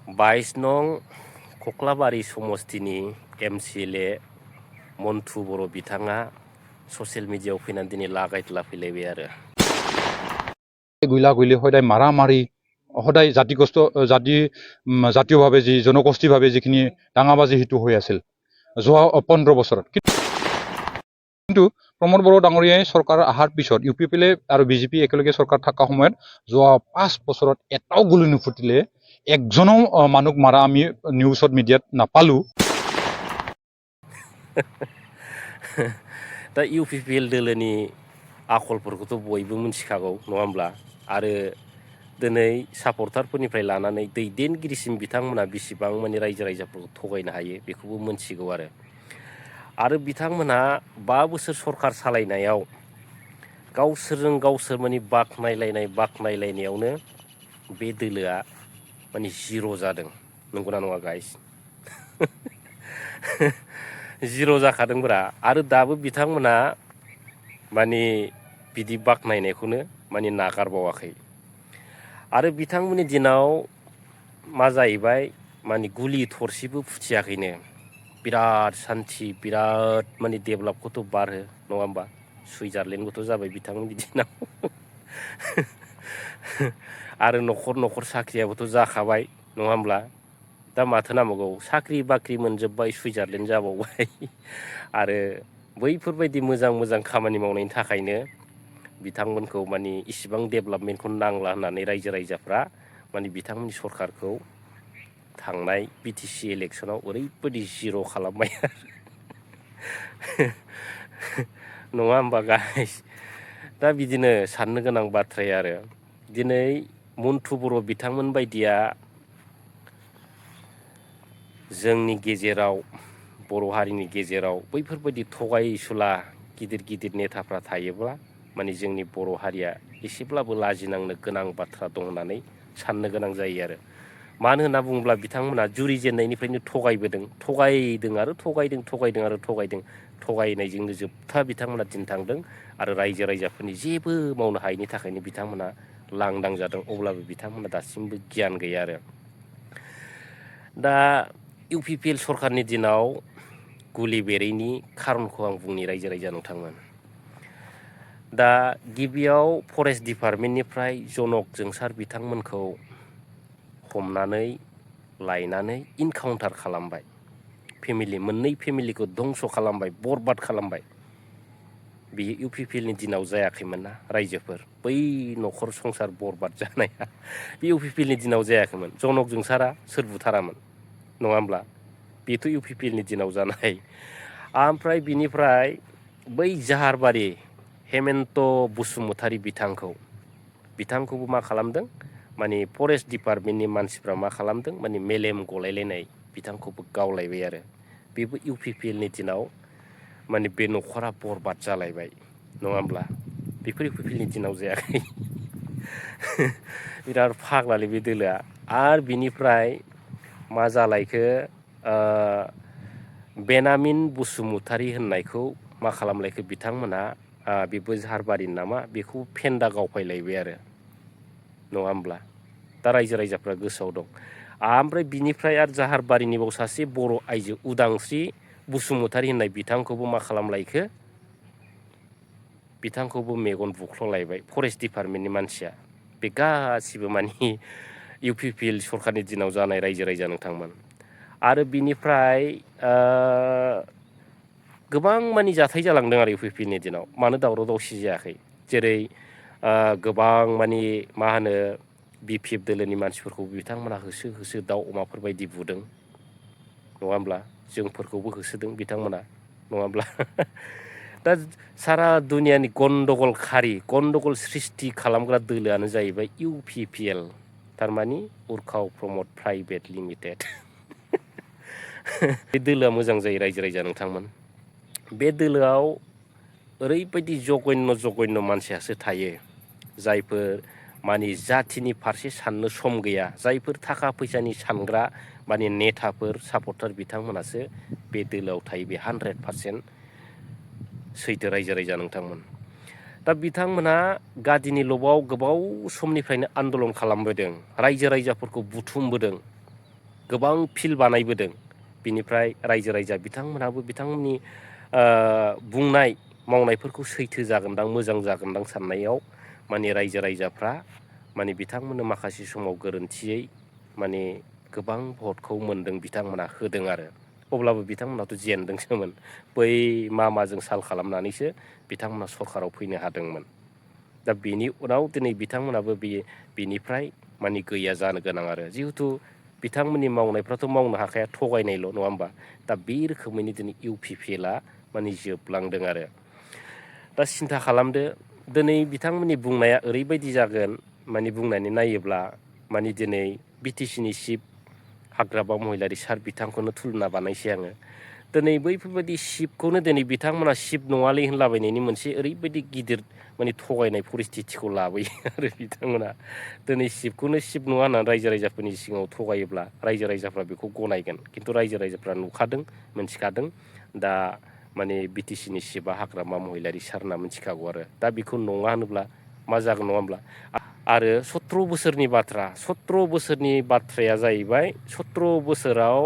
22 नं कक्लाबारि समस्तिनि MCLA Montu Boro बिथाङा ससियेल मिडियायाव फैनानै दिनै लागायद्ला फैलायबाय आरो গুইলা গুইলি সদায় মাৰা মাৰি সদায় জাতীয়ভাৱে যি জনগোষ্ঠীভাৱে যিখিনি দাঙাবাজি হিটো হৈ আছিল যোৱা 15 বছৰত কিন্তু প্ৰমোদ বড়ো ডাঙৰীয়াই চৰকাৰ অহাৰ পিছত UPPL আৰু BJP একেলগে চৰকাৰ থকা সময়ত যোৱা 5 বছৰত এটাও গুলি নুফুটিলে একজনো মানুহ মাৰা আমি নিউজত মিডিয়াত নাপালো दा UPPL दोलोनि आखलफोरखौथ' बयबो मिथिखागौ नङा होमब्ला आरो दिनै सापर्टारफोरनिफ्राय लानानै दैदेनगिरिसिम बिथांमोना बेसेबां माने रायजो राजाफोरखौ थगायनो हायो बेखौबो मिथिगौ आरो बिथांमोना 5 बोसोर सरकार सालायनायाव गावसोरजों गावसोर माने बाखनायलायनायावनो बे दोलोआ माने जिर' जादों नंगौना नङा गाइस जिर' जाखादोंब्रा आरो दाबो बिथांमोना माने बिदि बाखनायनायखौनो माने नागारबावाखै आरो बिथांमोननि दिनाव मा जाहैबाय माने गुलि थरसेबो फुथियाखैनो बिराद सान्थि बिराद माने डेभेलपखौथ' बारहो नङा होमबा सुइजारलेण्डबोथ' जाबाय बिथांमोननि दिनाव आरो न'खर साख्रियाबोथ' जाखाबाय नङा होमब्ला दा माथो नांबावगौ साख्रि बाख्रि मोनजोब्बाय सुइजारलेण्ड जाबावबाय आरो बैफोरबायदि मोजां खामानि मावनायनि थाखायनो बिथांमोनखौ माने इसिबां डेभेलपमेन्टखौ नांला होननानै रायजो राजाफ्रा माने बिथांमोननि सरकारखौ थांनाय BTC इलेक्सनाव ओरैबायदि जिर' खालामबाय नङा होमबा गाइस दा बिदिनो साननो गोनां बाथ्राया आरो दिनै मन्टु बर' बिथांमोन बायदिया जोंनि गेजेराव बर' हारिनि गेजेराव बैफोरबायदि थगायसुला गिदिर नेताफ्रा थायोब्ला माने जोंनि बर' हारिया एसेब्लाबो लाजिनांनो गोनां बाथ्रा दं होननानै साननो गोनां जायो आरो मानो होनना बुङोब्ला बिथांमोना जुरिजेननायनिफ्रायनो थगायनायजोंनो जोबथा बिथांमोना दिन थांदों आरो रायजो राजाफोरनि जेबो मावनो हायैनि थाखायनो बिथांमोना लांदां जादों अब्लाबो बिथांमोना दासिमबो गियान गैया आरो दा UPPL सरकारनि दिनाव गुलि बेरैनि खारनखौ आं बुंनि रायजो राजा नोंथांमोन दा गिबियाव फरेस्ट डिपार्टमेन्टनिफ्राय जनक जोंसार बिथांमोनखौ हमनानै लायनानै इनकाउन्टार खालामबाय मोननै फेमिलिखौ धंस' खालामबाय बरबाद खालामबाय बेयो UPPLनि दिनाव जायाखैमोन ना रायजोफोर बै न'खर संसार बरबाद जानाया बे UPPLनि दिनाव जायाखैमोन जनक जोंसारा सोर बुथारामोन नङा होमब्ला बेथ' UPPLनि दिनाव जानाय ओमफ्राय बिनिफ्राय बै जाहारबारि हेमन्त बसुमतारी बिथांखौबो मा खालामदों माने फरेस्ट डिपार्टमेन्टनि मानसिफ्रा मा खालामदों माने मेलेम गलायलायनाय बिथांखौबो गावलायबाय आरो बेबो UPPLनि दिनाव माने बे न'खरा बरबाद जालायबाय नङा होमब्ला बेफोर UPPLनि दिनाव जायाखै बिराद फाग्लालै बे दोलोआ आरो बिनिफ्राय मा जालायखो बेनामिन बसुमतारी होननायखौ मा खालामलायखो बिथांमोना बेबो जाहारबारिनि नामा बेखौ फेन्दा गावफायलायबाय आरो नङा होमब्ला दा रायजो राजाफ्रा गोसोआव दं ओमफ्राय बिनिफ्राय आरो जाहारबारिनिबाव सासे बर' आइजो उदांस्रि बसुमतारी होननाय बिथांखौबो मा खालामलायखो बिथांखौबो मेगन बुख्ल'लायबाय फरेस्ट डिपार्टमेन्टनि मानसिया बे गासिबो माने UPPL सरकारनि दिनाव जानाय रायजो राजा नोंथांमोन आरो बिनिफ्राय गोबां माने जाथाय जालांदों आरो UPPLनि दिनाव मानो दावराव दावसि जायाखै जेरै गोबां माने मा होनो BPF दोलोनि मानसिफोरखौ बिथांमोना होसो दाउ अमाफोरबायदि बुदों नङा होमब्ला जोंफोरखौबो होसोदों बिथांमोना नङा होमब्ला दा सारा दुनियानि गन्दगल सृष्टि खालामग्रा दोलोआनो जाहैबाय UPPL थारमानि उर्खाव प्रमद प्राइभेट लिमिटेड बे दोलोआ मोजां जायो रायजो राजा नोंथांमोन बे दोलोआव ओरैबायदि जघन्य मानसियासो थायो जायफोर माने जाथिनि फारसे साननो सम गैया जायफोर थाखा फैसानि सानग्रा माने नेताफोर सापर्टार बिथांमोनासो बे दोलोआव थायो बे 100% सैथो रायजो राजा नोंथांमोन दा बिथांमोना गादिनि लबआव गोबाव समनिफ्रायनो आन्दलन खालामबोदों रायजो राजाफोरखौ बुथुमबोदों गोबां फिल्ड बानायबोदों बिनिफ्राय रायजो राजा बिथांमोनहाबो बिथांमोननि बुंनाय मावनायफोरखौ सैथो जागोनदां मोजां जागोनदां साननायाव माने रायजो राजाफ्रा माने बिथांमोननो माखासे समाव गोरोन्थियै माने गोबां भटखौ मोनदों बिथांमोना होदों आरो अब्लाबो बिथांमोनाथ' जेनदोंसोमोन बै मामाजों साल खालामनानैसो बिथांमोना सरखाराव फैनो हादोंमोन दा बेनि उनाव दिनै बिथांमोनाबो बेनिफ्राय माने गैया जानो गोनां आरो जिहेथु बिथांमोननि मावनायफ्राथ' मावनो हाखाया थगायनायल' नङा होमबा दा बे रोखोमैनो दिनै UPPLआ माने जोबलांदों आरो दा सिन्था खालामदो दिनै बिथांमोननि बुंनाया ओरैबायदि जागोन माने बुंनानै नायोब्ला माने दिनै BTCनि चिफ हाग्रामा महिलारि सार बिथांखौनो थुलुना बानायसै आङो दिनै बैफोरबायदि चिफखौनो दिनै बिथांमोना चिफ नङालै होनलाबायनायनि मोनसे ओरैबायदि गिदिर माने थगायनाय परिस्थितिखौ लाबोयो आरो बिथांमोना दिनै चिफखौनो चिफ नङा होननानै रायजो राजाफोरनि सिगाङाव थगायोब्ला रायजो राजाफ्रा बेखौ गनायगोन खिन्थु रायजो राजाफ्रा नुखादों मोनथिखादों दा माने BTCनि चिफआ हाग्रामा महिलारि सार होनना मिथिखागौ आरो दा बेखौ नङा होनोब्ला मा जागोन नङा होमब्ला आरो 17 बोसोरनि बाथ्रा 17 बोसोरनि बाथ्राया जाहैबाय 17 बोसोराव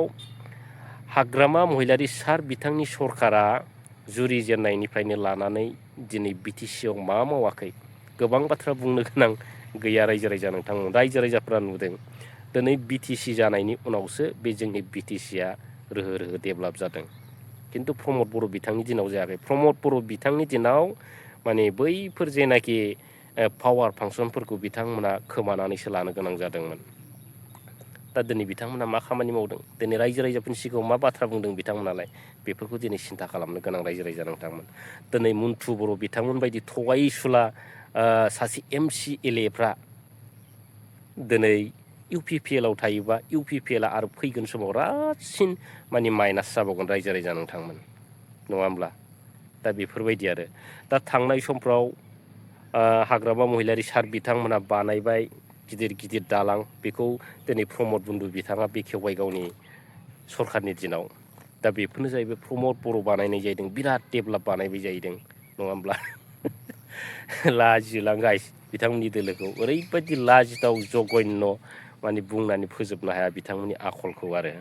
हाग्रामा महिलारि सार बिथांनि सरकारा जुरि जेननायनिफ्रायनो लानानै दिनै BTCआव मा मावाखै गोबां बाथ्रा बुंनो गोनां गैया रायजो राजा नोंथांमोन रायजो राजाफ्रा नुदों दिनै BTC जानायनि उनावसो बे जोंनि BTCआ रोहो रोहो डेभेलप जादों खिन्थु प्रमद बर' बिथांनि दिनाव जायाखै प्रमद बर' बिथांनि दिनाव माने बैफोर जेनाखि पावार फांसनफोरखौ बिथांमोना खोमानानैसो लानो गोनां जादोंमोन दा दिनै बिथांमोना मा खामानि मावदों दिनै रायजो राजाफोरनि सिगाङाव मा बाथ्रा बुंदों बिथांमोनालाय बेफोरखौ दिनै सिन्था खालामनो गोनां रायजो राजा नोंथांमोन दिनै मन्टु बर' बिथांमोन बायदि थगायसुला सासे MCLAफ्रा दिनै UPPLआव थायोबा UPPLआ आरो फैगोन समाव रासिन माने माइनास जाबावगोन रायजो राजा नोंथांमोन नङा होमब्ला दा बेफोरबायदि आरो दा थांनाय समफ्राव हाग्रामा महिलारि सार बिथांमोना बानायबाय गिदिर गिदिर दालां बेखौ दिनै प्रमद बन्दु बिथाङा बेखेवबाय गावनि सरखारनि दिनाव दा बेफोरनो जाहैबाय प्रमद बर' बानायनाय जाहैदों बिराद डेभेलप बानायबाय जाहैदों नङा होमब्ला लाजिलां गाइस बिथांमोननि दोलोखौ ओरैबायदि लाजिथाव जघन्य माने बुंनानै फोजोबनो हाया बिथांमोननि आखलखौ आरो